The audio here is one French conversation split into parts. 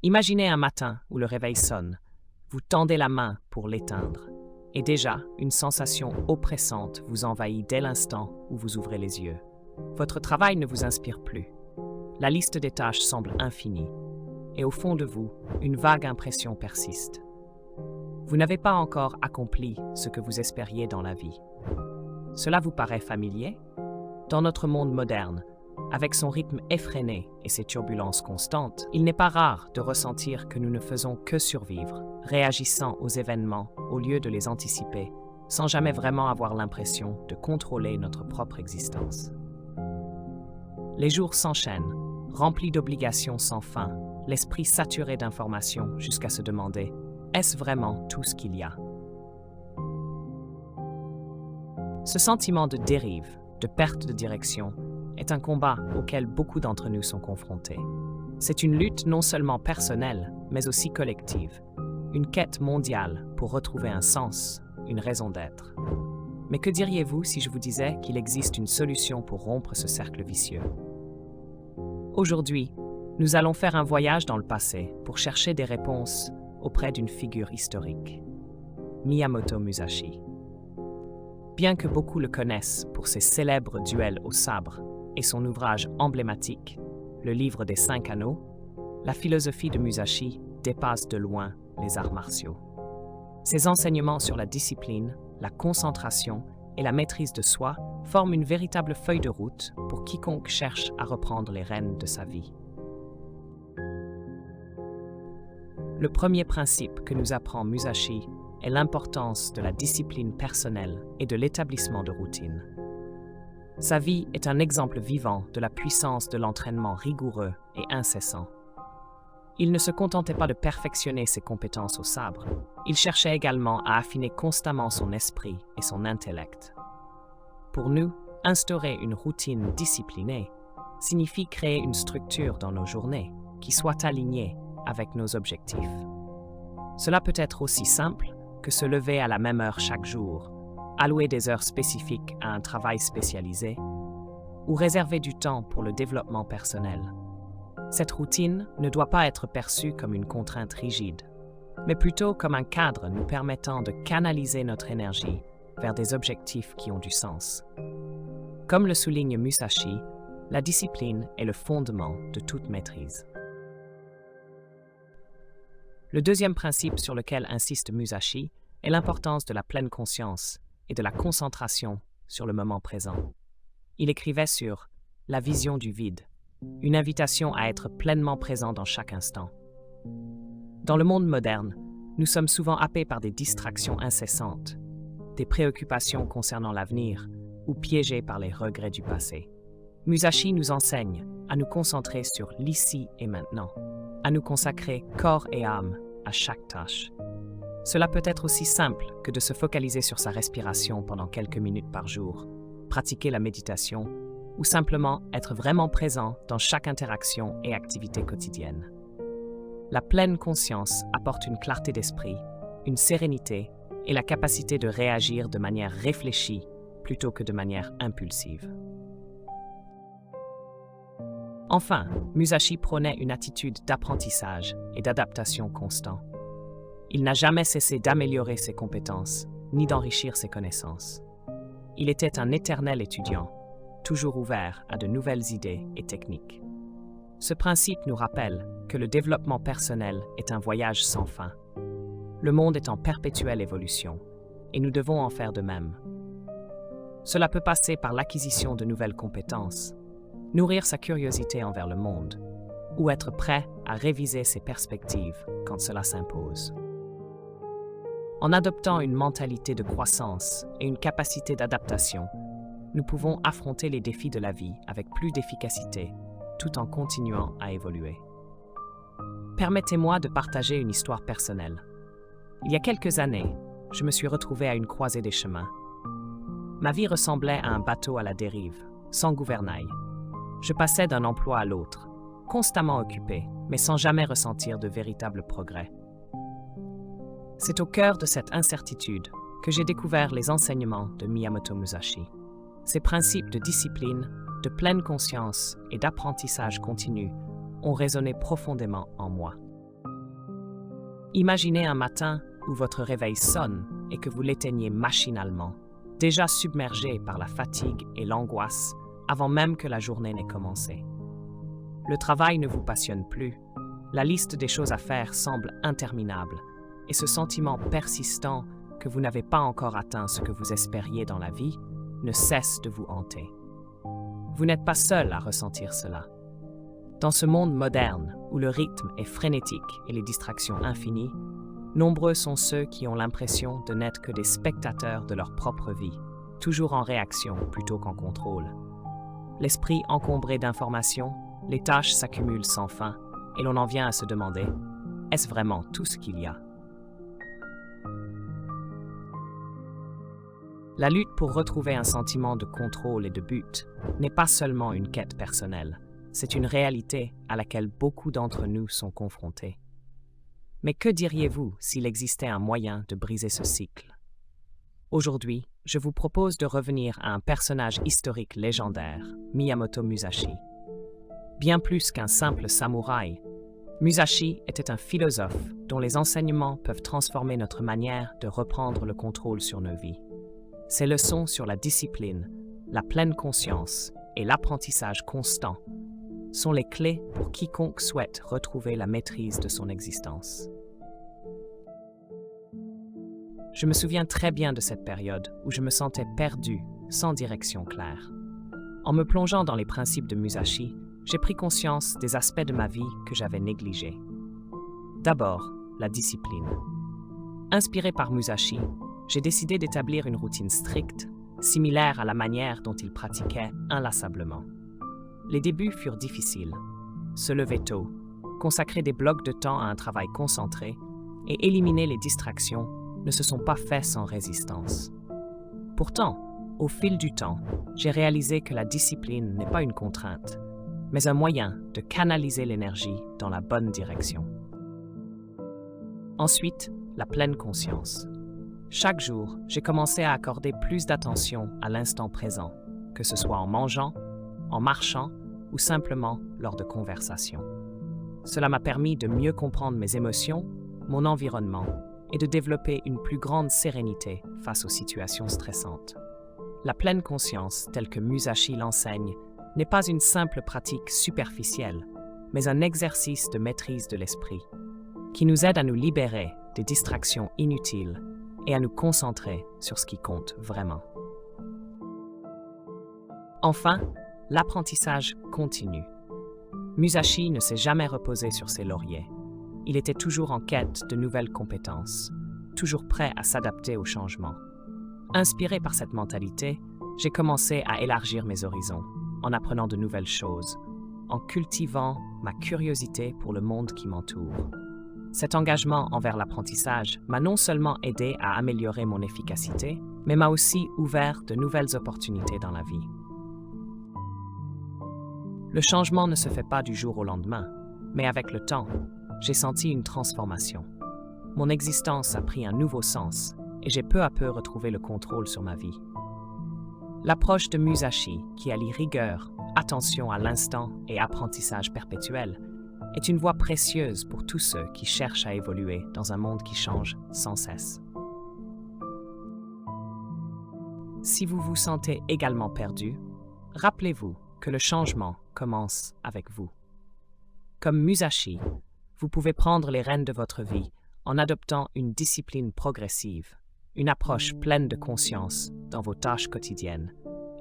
Imaginez un matin où le réveil sonne. Vous tendez la main pour l'éteindre. Et déjà, une sensation oppressante vous envahit dès l'instant où vous ouvrez les yeux. Votre travail ne vous inspire plus. La liste des tâches semble infinie. Et au fond de vous, une vague impression persiste. Vous n'avez pas encore accompli ce que vous espériez dans la vie. Cela vous paraît familier? Dans notre monde moderne, avec son rythme effréné et ses turbulences constantes, il n'est pas rare de ressentir que nous ne faisons que survivre, réagissant aux événements au lieu de les anticiper, sans jamais vraiment avoir l'impression de contrôler notre propre existence. Les jours s'enchaînent, remplis d'obligations sans fin, l'esprit saturé d'informations jusqu'à se demander « est-ce vraiment tout ce qu'il y a ?» Ce sentiment de dérive, de perte de direction, est un combat auquel beaucoup d'entre nous sont confrontés. C'est une lutte non seulement personnelle, mais aussi collective, une quête mondiale pour retrouver un sens, une raison d'être. Mais que diriez-vous si je vous disais qu'il existe une solution pour rompre ce cercle vicieux? Aujourd'hui, nous allons faire un voyage dans le passé pour chercher des réponses auprès d'une figure historique, Miyamoto Musashi. Bien que beaucoup le connaissent pour ses célèbres duels au sabre et son ouvrage emblématique, le livre des 5 anneaux, la philosophie de Musashi dépasse de loin les arts martiaux. Ses enseignements sur la discipline, la concentration et la maîtrise de soi forment une véritable feuille de route pour quiconque cherche à reprendre les rênes de sa vie. Le premier principe que nous apprend Musashi est l'importance de la discipline personnelle et de l'établissement de routines. Sa vie est un exemple vivant de la puissance de l'entraînement rigoureux et incessant. Il ne se contentait pas de perfectionner ses compétences au sabre, il cherchait également à affiner constamment son esprit et son intellect. Pour nous, instaurer une routine disciplinée signifie créer une structure dans nos journées qui soit alignée avec nos objectifs. Cela peut être aussi simple que se lever à la même heure chaque jour, allouer des heures spécifiques à un travail spécialisé ou réserver du temps pour le développement personnel. Cette routine ne doit pas être perçue comme une contrainte rigide, mais plutôt comme un cadre nous permettant de canaliser notre énergie vers des objectifs qui ont du sens. Comme le souligne Musashi, la discipline est le fondement de toute maîtrise. Le deuxième principe sur lequel insiste Musashi est l'importance de la pleine conscience et de la concentration sur le moment présent. Il écrivait sur « la vision du vide », une invitation à être pleinement présent dans chaque instant. Dans le monde moderne, nous sommes souvent happés par des distractions incessantes, des préoccupations concernant l'avenir ou piégés par les regrets du passé. Musashi nous enseigne à nous concentrer sur l'ici et maintenant, à nous consacrer corps et âme à chaque tâche. Cela peut être aussi simple que de se focaliser sur sa respiration pendant quelques minutes par jour, pratiquer la méditation ou simplement être vraiment présent dans chaque interaction et activité quotidienne. La pleine conscience apporte une clarté d'esprit, une sérénité et la capacité de réagir de manière réfléchie plutôt que de manière impulsive. Enfin, Musashi prônait une attitude d'apprentissage et d'adaptation constant. Il n'a jamais cessé d'améliorer ses compétences, ni d'enrichir ses connaissances. Il était un éternel étudiant, toujours ouvert à de nouvelles idées et techniques. Ce principe nous rappelle que le développement personnel est un voyage sans fin. Le monde est en perpétuelle évolution, et nous devons en faire de même. Cela peut passer par l'acquisition de nouvelles compétences, nourrir sa curiosité envers le monde, ou être prêt à réviser ses perspectives quand cela s'impose. En adoptant une mentalité de croissance et une capacité d'adaptation, nous pouvons affronter les défis de la vie avec plus d'efficacité, tout en continuant à évoluer. Permettez-moi de partager une histoire personnelle. Il y a quelques années, je me suis retrouvé à une croisée des chemins. Ma vie ressemblait à un bateau à la dérive, sans gouvernail. Je passais d'un emploi à l'autre, constamment occupé, mais sans jamais ressentir de véritable progrès. C'est au cœur de cette incertitude que j'ai découvert les enseignements de Miyamoto Musashi. Ses principes de discipline, de pleine conscience et d'apprentissage continu ont résonné profondément en moi. Imaginez un matin où votre réveil sonne et que vous l'éteignez machinalement, déjà submergé par la fatigue et l'angoisse avant même que la journée n'ait commencé. Le travail ne vous passionne plus, la liste des choses à faire semble interminable et ce sentiment persistant que vous n'avez pas encore atteint ce que vous espériez dans la vie ne cesse de vous hanter. Vous n'êtes pas seul à ressentir cela. Dans ce monde moderne où le rythme est frénétique et les distractions infinies, nombreux sont ceux qui ont l'impression de n'être que des spectateurs de leur propre vie, toujours en réaction plutôt qu'en contrôle. L'esprit encombré d'informations, les tâches s'accumulent sans fin et l'on en vient à se demander, est-ce vraiment tout ce qu'il y a? La lutte pour retrouver un sentiment de contrôle et de but n'est pas seulement une quête personnelle, c'est une réalité à laquelle beaucoup d'entre nous sont confrontés. Mais que diriez-vous s'il existait un moyen de briser ce cycle? Aujourd'hui, je vous propose de revenir à un personnage historique légendaire, Miyamoto Musashi. Bien plus qu'un simple samouraï, Musashi était un philosophe dont les enseignements peuvent transformer notre manière de reprendre le contrôle sur nos vies. Ses leçons sur la discipline, la pleine conscience et l'apprentissage constant sont les clés pour quiconque souhaite retrouver la maîtrise de son existence. Je me souviens très bien de cette période où je me sentais perdu, sans direction claire. En me plongeant dans les principes de Musashi, j'ai pris conscience des aspects de ma vie que j'avais négligés. D'abord, la discipline. Inspiré par Musashi, j'ai décidé d'établir une routine stricte, similaire à la manière dont il pratiquait inlassablement. Les débuts furent difficiles. Se lever tôt, consacrer des blocs de temps à un travail concentré et éliminer les distractions ne se sont pas faits sans résistance. Pourtant, au fil du temps, j'ai réalisé que la discipline n'est pas une contrainte, mais un moyen de canaliser l'énergie dans la bonne direction. Ensuite, la pleine conscience. Chaque jour, j'ai commencé à accorder plus d'attention à l'instant présent, que ce soit en mangeant, en marchant ou simplement lors de conversations. Cela m'a permis de mieux comprendre mes émotions, mon environnement et de développer une plus grande sérénité face aux situations stressantes. La pleine conscience, telle que Musashi l'enseigne, n'est pas une simple pratique superficielle, mais un exercice de maîtrise de l'esprit, qui nous aide à nous libérer des distractions inutiles et à nous concentrer sur ce qui compte vraiment. Enfin, l'apprentissage continue. Musashi ne s'est jamais reposé sur ses lauriers. Il était toujours en quête de nouvelles compétences, toujours prêt à s'adapter aux changements. Inspiré par cette mentalité, j'ai commencé à élargir mes horizons, en apprenant de nouvelles choses, en cultivant ma curiosité pour le monde qui m'entoure. Cet engagement envers l'apprentissage m'a non seulement aidé à améliorer mon efficacité, mais m'a aussi ouvert de nouvelles opportunités dans la vie. Le changement ne se fait pas du jour au lendemain, mais avec le temps, j'ai senti une transformation. Mon existence a pris un nouveau sens et j'ai peu à peu retrouvé le contrôle sur ma vie. L'approche de Musashi, qui allie rigueur, attention à l'instant et apprentissage perpétuel, est une voie précieuse pour tous ceux qui cherchent à évoluer dans un monde qui change sans cesse. Si vous vous sentez également perdu, rappelez-vous que le changement commence avec vous. Comme Musashi, vous pouvez prendre les rênes de votre vie en adoptant une discipline progressive, une approche pleine de conscience dans vos tâches quotidiennes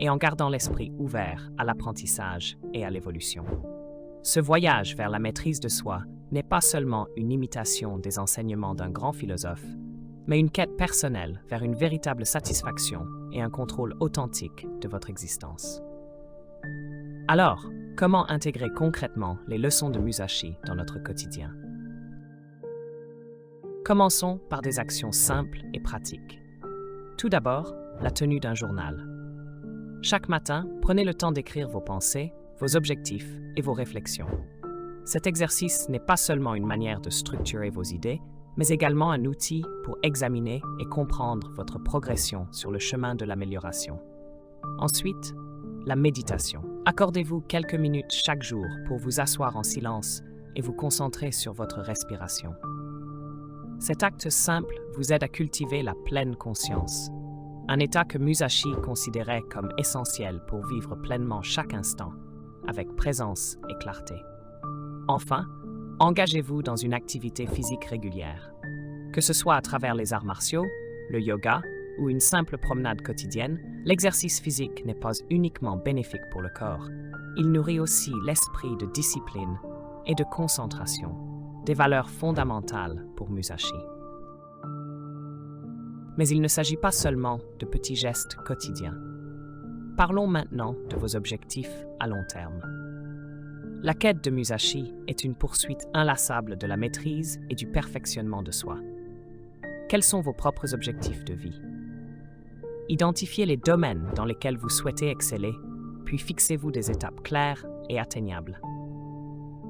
et en gardant l'esprit ouvert à l'apprentissage et à l'évolution. Ce voyage vers la maîtrise de soi n'est pas seulement une imitation des enseignements d'un grand philosophe, mais une quête personnelle vers une véritable satisfaction et un contrôle authentique de votre existence. Alors, comment intégrer concrètement les leçons de Musashi dans notre quotidien? Commençons par des actions simples et pratiques. Tout d'abord, la tenue d'un journal. Chaque matin, prenez le temps d'écrire vos pensées, vos objectifs et vos réflexions. Cet exercice n'est pas seulement une manière de structurer vos idées, mais également un outil pour examiner et comprendre votre progression sur le chemin de l'amélioration. Ensuite, la méditation. Accordez-vous quelques minutes chaque jour pour vous asseoir en silence et vous concentrer sur votre respiration. Cet acte simple vous aide à cultiver la pleine conscience, un état que Musashi considérait comme essentiel pour vivre pleinement chaque instant, avec présence et clarté. Enfin, engagez-vous dans une activité physique régulière. Que ce soit à travers les arts martiaux, le yoga ou une simple promenade quotidienne, l'exercice physique n'est pas uniquement bénéfique pour le corps. Il nourrit aussi l'esprit de discipline et de concentration, des valeurs fondamentales pour Musashi. Mais il ne s'agit pas seulement de petits gestes quotidiens. Parlons maintenant de vos objectifs à long terme. La quête de Musashi est une poursuite inlassable de la maîtrise et du perfectionnement de soi. Quels sont vos propres objectifs de vie? Identifiez les domaines dans lesquels vous souhaitez exceller, puis fixez-vous des étapes claires et atteignables.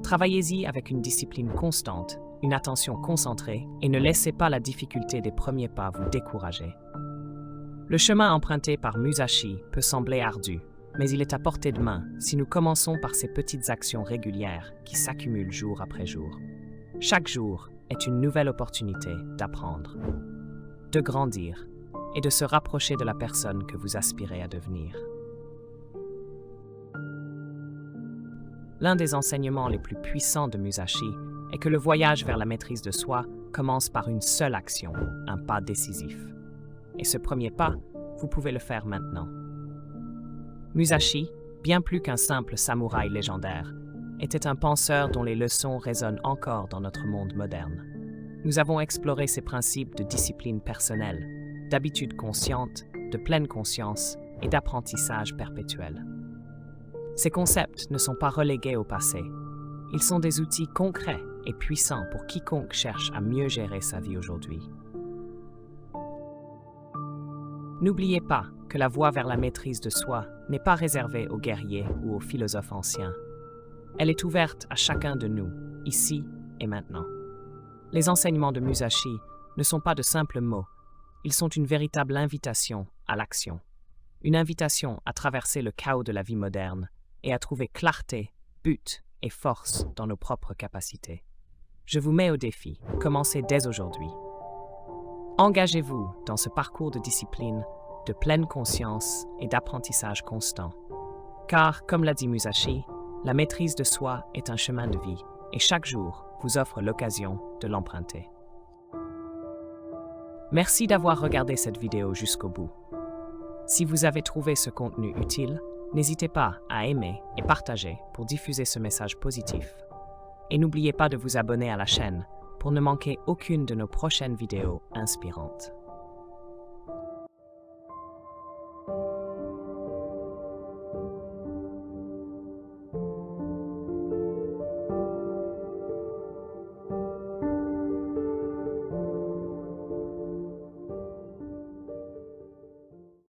Travaillez-y avec une discipline constante, une attention concentrée, et ne laissez pas la difficulté des premiers pas vous décourager. Le chemin emprunté par Musashi peut sembler ardu, mais il est à portée de main si nous commençons par ces petites actions régulières qui s'accumulent jour après jour. Chaque jour est une nouvelle opportunité d'apprendre, de grandir et de se rapprocher de la personne que vous aspirez à devenir. L'un des enseignements les plus puissants de Musashi est que le voyage vers la maîtrise de soi commence par une seule action, un pas décisif. Et ce premier pas, vous pouvez le faire maintenant. Musashi, bien plus qu'un simple samouraï légendaire, était un penseur dont les leçons résonnent encore dans notre monde moderne. Nous avons exploré ses principes de discipline personnelle, d'habitude consciente, de pleine conscience et d'apprentissage perpétuel. Ces concepts ne sont pas relégués au passé. Ils sont des outils concrets et puissants pour quiconque cherche à mieux gérer sa vie aujourd'hui. N'oubliez pas que la voie vers la maîtrise de soi n'est pas réservée aux guerriers ou aux philosophes anciens. Elle est ouverte à chacun de nous, ici et maintenant. Les enseignements de Musashi ne sont pas de simples mots, ils sont une véritable invitation à l'action. Une invitation à traverser le chaos de la vie moderne et à trouver clarté, but et force dans nos propres capacités. Je vous mets au défi, commencez dès aujourd'hui. Engagez-vous dans ce parcours de discipline, de pleine conscience et d'apprentissage constant. Car, comme l'a dit Musashi, la maîtrise de soi est un chemin de vie et chaque jour vous offre l'occasion de l'emprunter. Merci d'avoir regardé cette vidéo jusqu'au bout. Si vous avez trouvé ce contenu utile, n'hésitez pas à aimer et partager pour diffuser ce message positif. Et n'oubliez pas de vous abonner à la chaîne pour ne manquer aucune de nos prochaines vidéos inspirantes.